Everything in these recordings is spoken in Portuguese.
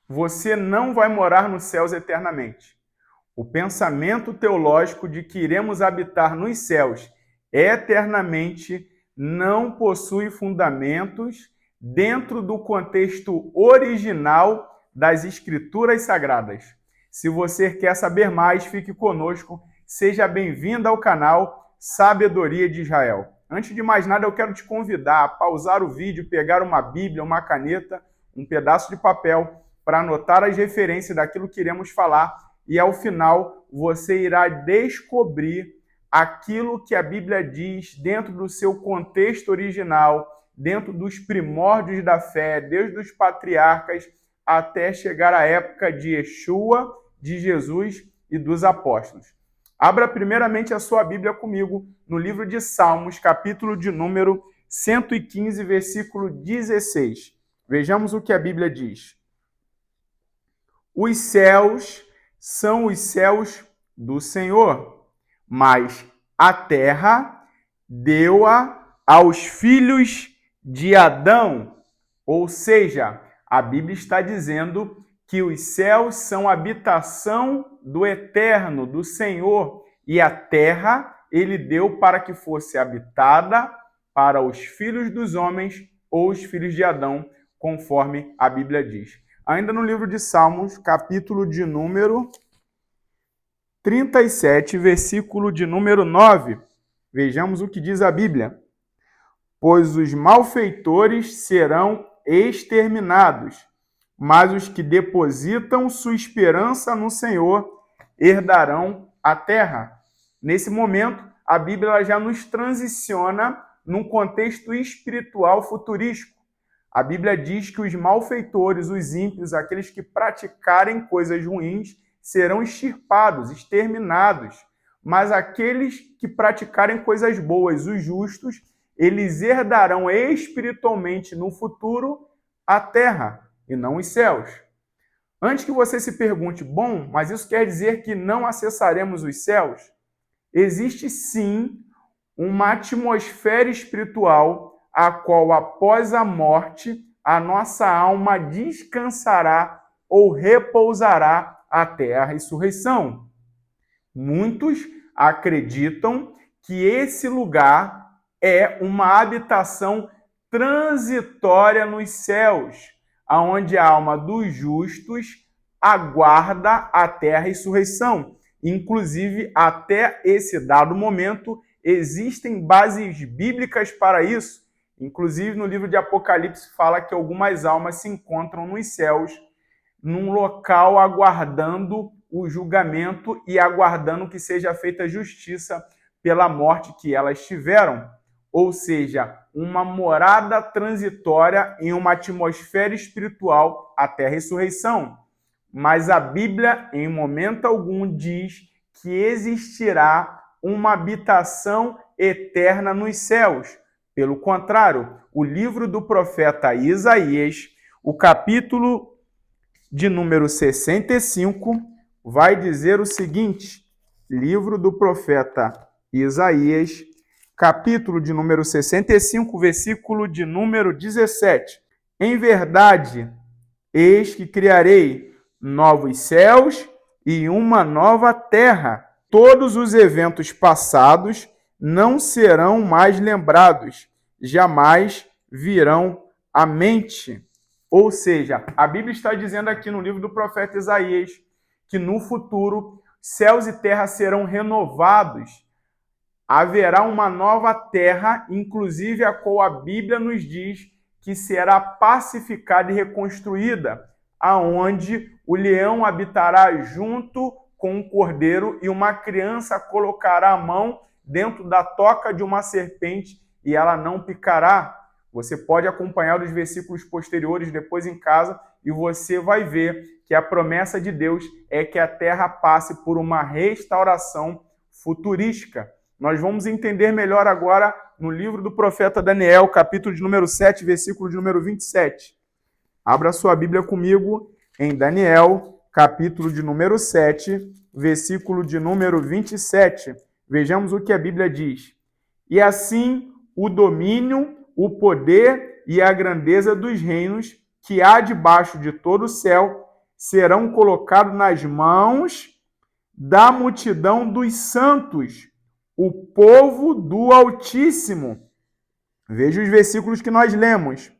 você não vai morar nos céus eternamente. O pensamento teológico de que iremos habitar nos céus eternamente não possui fundamentos dentro do contexto original das Escrituras Sagradas. Se você quer saber mais, fique conosco. Seja bem-vindo ao canal Sabedoria de Israel. Antes de mais nada, eu quero te convidar a pausar o vídeo, pegar uma Bíblia, uma caneta, um pedaço de papel para anotar as referências daquilo que iremos falar e, ao final, você irá descobrir aquilo que a Bíblia diz dentro do seu contexto original, dentro dos primórdios da fé, desde os patriarcas até chegar à época de Yeshua, de Jesus e dos apóstolos. Abra primeiramente a sua Bíblia comigo no livro de Salmos, capítulo de número 115, versículo 16. Vejamos o que a Bíblia diz. Os céus são os céus do Senhor, mas a terra deu-a aos filhos de Adão. Ou seja, a Bíblia está dizendo que os céus são a habitação do Eterno, do Senhor, e a terra ele deu para que fosse habitada para os filhos dos homens ou os filhos de Adão, conforme a Bíblia diz. Ainda no livro de Salmos, capítulo de número 37, versículo de número 9, vejamos o que diz a Bíblia. Pois os malfeitores serão exterminados, mas os que depositam sua esperança no Senhor herdarão a terra. Nesse momento, a Bíblia já nos transiciona num contexto espiritual futurístico. A Bíblia diz que os malfeitores, os ímpios, aqueles que praticarem coisas ruins, serão extirpados, exterminados. Mas aqueles que praticarem coisas boas, os justos, eles herdarão espiritualmente no futuro a terra e não os céus. Antes que você se pergunte, bom, mas isso quer dizer que não acessaremos os céus? Existe sim uma atmosfera espiritual a qual, após a morte, a nossa alma descansará ou repousará até a ressurreição. Muitos acreditam que esse lugar é uma habitação transitória nos céus, aonde a alma dos justos aguarda até a ressurreição. Inclusive, até esse dado momento, existem bases bíblicas para isso. Inclusive, no livro de Apocalipse fala que algumas almas se encontram nos céus, num local aguardando o julgamento e aguardando que seja feita justiça pela morte que elas tiveram. Ou seja, uma morada transitória em uma atmosfera espiritual até a ressurreição. Mas a Bíblia, em momento algum, diz que existirá uma habitação eterna nos céus. Pelo contrário, o livro do profeta Isaías, o capítulo de número 65, vai dizer o seguinte, livro do profeta Isaías, capítulo de número 65, versículo de número 17. Em verdade, eis que criarei novos céus e uma nova terra. Todos os eventos passados não serão mais lembrados, jamais virão à mente. Ou seja, a Bíblia está dizendo aqui no livro do profeta Isaías que no futuro céus e terra serão renovados. Haverá uma nova terra, inclusive a qual a Bíblia nos diz que será pacificada e reconstruída, aonde o leão habitará junto com o cordeiro e uma criança colocará a mão dentro da toca de uma serpente e ela não picará. Você pode acompanhar os versículos posteriores depois em casa e você vai ver que a promessa de Deus é que a terra passe por uma restauração futurística. Nós vamos entender melhor agora no livro do profeta Daniel, capítulo de número 7, versículo de número 27. Abra sua Bíblia comigo em Daniel, capítulo de número 7, versículo de número 27. Vejamos o que a Bíblia diz. E assim o domínio, o poder e a grandeza dos reinos que há debaixo de todo o céu serão colocados nas mãos da multidão dos santos, o povo do Altíssimo. Veja os versículos que nós lemos.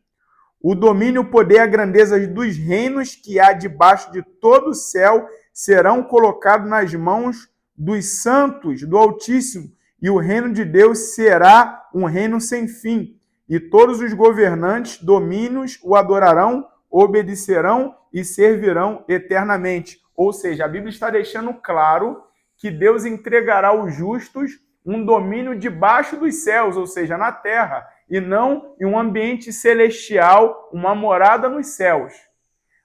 O domínio, o poder e a grandeza dos reinos que há debaixo de todo o céu serão colocados nas mãos dos santos do Altíssimo, e o reino de Deus será um reino sem fim. E todos os governantes, domínios o adorarão, obedecerão e servirão eternamente. Ou seja, a Bíblia está deixando claro que Deus entregará aos justos um domínio debaixo dos céus, ou seja, na terra, e não em um ambiente celestial, uma morada nos céus.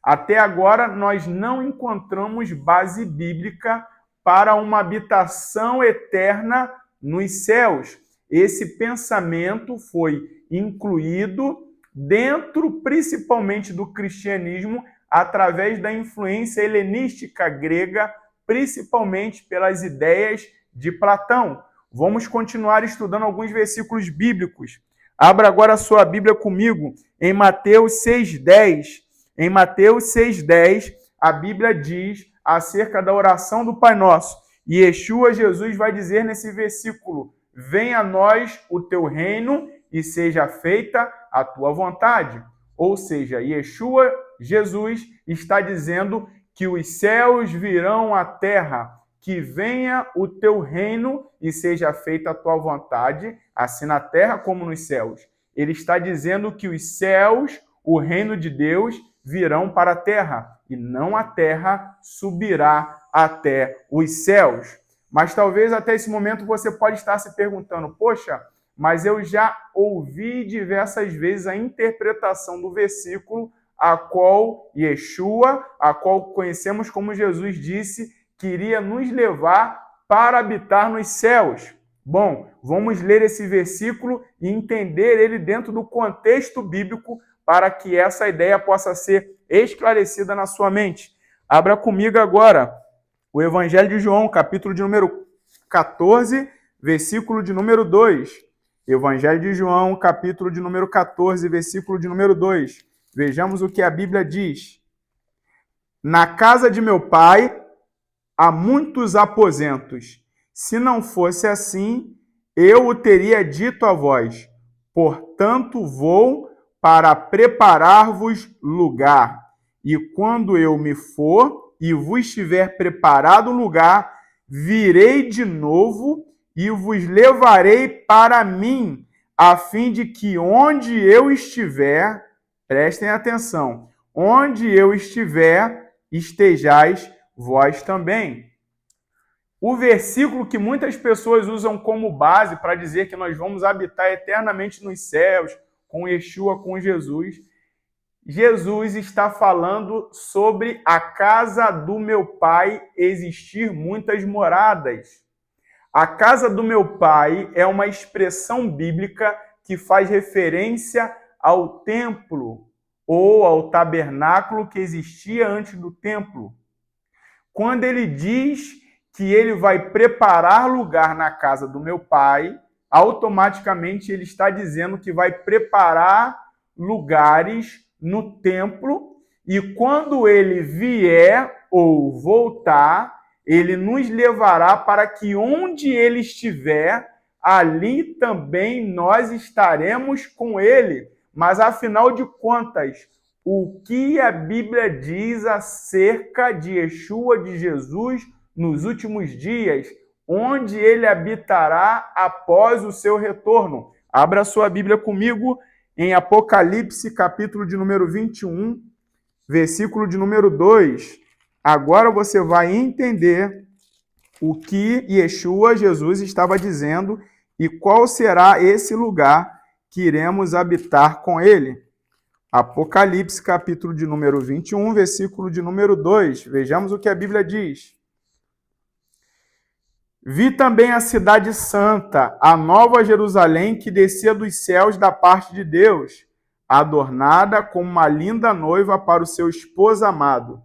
Até agora, nós não encontramos base bíblica para uma habitação eterna nos céus. Esse pensamento foi incluído dentro, principalmente, do cristianismo, através da influência helenística grega, principalmente pelas ideias de Platão. Vamos continuar estudando alguns versículos bíblicos. Abra agora a sua Bíblia comigo em Mateus 6,10. Em Mateus 6,10, a Bíblia diz acerca da oração do Pai Nosso. E Yeshua, Jesus, vai dizer nesse versículo: venha a nós o teu reino e seja feita a tua vontade. Ou seja, Yeshua, Jesus, está dizendo que os céus virão à terra, que venha o teu reino e seja feita a tua vontade, assim na terra como nos céus. Ele está dizendo que os céus, o reino de Deus, virão para a terra, e não a terra subirá até os céus. Mas talvez até esse momento você pode estar se perguntando: poxa, mas eu já ouvi diversas vezes a interpretação do versículo a qual Yeshua, a qual conhecemos como Jesus, disse que iria nos levar para habitar nos céus. Bom, vamos ler esse versículo e entender ele dentro do contexto bíblico para que essa ideia possa ser esclarecida na sua mente. Abra comigo agora o Evangelho de João, capítulo de número 14, versículo de número 2. Evangelho de João, capítulo de número 14, versículo de número 2. Vejamos o que a Bíblia diz. Na casa de meu pai há muitos aposentos. Se não fosse assim, eu o teria dito a vós. Portanto, vou para preparar-vos lugar. E quando eu me for e vos tiver preparado lugar, virei de novo e vos levarei para mim, a fim de que onde eu estiver, prestem atenção, onde eu estiver, estejais vós também. O versículo que muitas pessoas usam como base para dizer que nós vamos habitar eternamente nos céus, com Yeshua, com Jesus, Jesus está falando sobre a casa do meu pai existir muitas moradas. A casa do meu pai é uma expressão bíblica que faz referência ao templo ou ao tabernáculo que existia antes do templo. Quando ele diz que ele vai preparar lugar na casa do meu pai, automaticamente ele está dizendo que vai preparar lugares no templo, e quando ele vier ou voltar, ele nos levará para que onde ele estiver, ali também nós estaremos com ele. Mas afinal de contas, o que a Bíblia diz acerca de Yeshua, de Jesus, nos últimos dias, onde ele habitará após o seu retorno? Abra sua Bíblia comigo em Apocalipse, capítulo de número 21, versículo de número 2. Agora você vai entender o que Yeshua, Jesus, estava dizendo e qual será esse lugar que iremos habitar com ele. Apocalipse, capítulo de número 21, versículo de número 2. Vejamos o que a Bíblia diz. Vi também a cidade santa, a nova Jerusalém, que descia dos céus da parte de Deus, adornada como uma linda noiva para o seu esposo amado.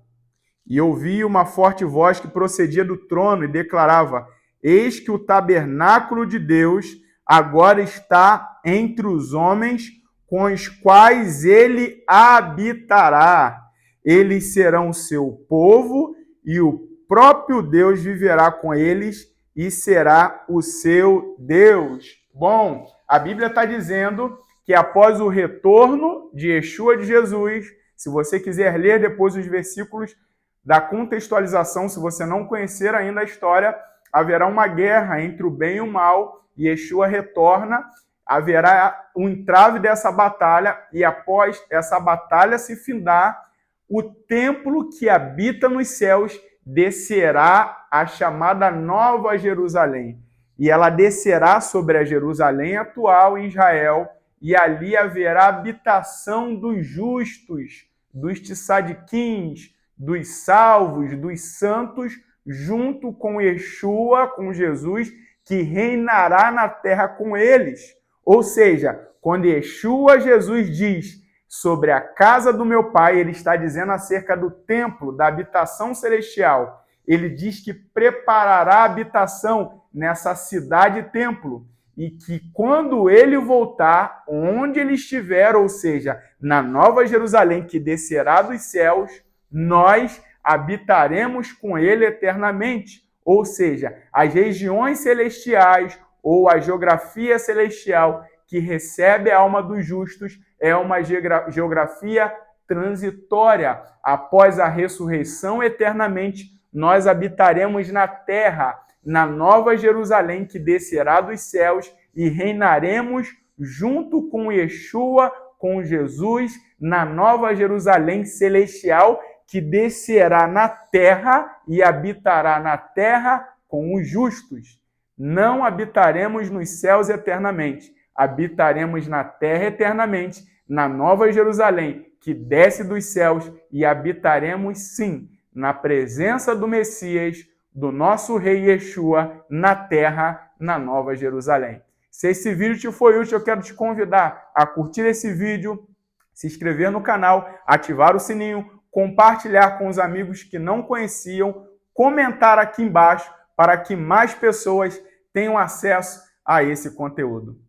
E ouvi uma forte voz que procedia do trono e declarava: eis que o tabernáculo de Deus agora está entre os homens, com os quais ele habitará. Eles serão o seu povo e o próprio Deus viverá com eles e será o seu Deus. Bom, a Bíblia está dizendo que após o retorno de Yeshua de Jesus, se você quiser ler depois os versículos da contextualização, se você não conhecer ainda a história, haverá uma guerra entre o bem e o mal, e Yeshua retorna, haverá um entrave dessa batalha, e após essa batalha se findar, o templo que habita nos céus descerá a chamada Nova Jerusalém. E ela descerá sobre a Jerusalém atual em Israel, e ali haverá habitação dos justos, dos tzadiquins, dos salvos, dos santos, junto com Yeshua, com Jesus, que reinará na terra com eles. Ou seja, quando Yeshua, Jesus, diz sobre a casa do meu pai, ele está dizendo acerca do templo, da habitação celestial. Ele diz que preparará habitação nessa cidade-templo e que quando ele voltar, onde ele estiver, ou seja, na Nova Jerusalém que descerá dos céus, nós habitaremos com ele eternamente. Ou seja, as regiões celestiais ou a geografia celestial que recebe a alma dos justos é uma geografia transitória. Após a ressurreição eternamente, nós habitaremos na terra, na Nova Jerusalém que descerá dos céus e reinaremos junto com Yeshua, com Jesus, na Nova Jerusalém celestial que descerá na terra e habitará na terra com os justos. Não habitaremos nos céus eternamente, habitaremos na terra eternamente, na Nova Jerusalém, que desce dos céus, e habitaremos, sim, na presença do Messias, do nosso Rei Yeshua, na terra, na Nova Jerusalém. Se esse vídeo te foi útil, eu quero te convidar a curtir esse vídeo, se inscrever no canal, ativar o sininho, compartilhar com os amigos que não conheciam, comentar aqui embaixo para que mais pessoas tenham acesso a esse conteúdo.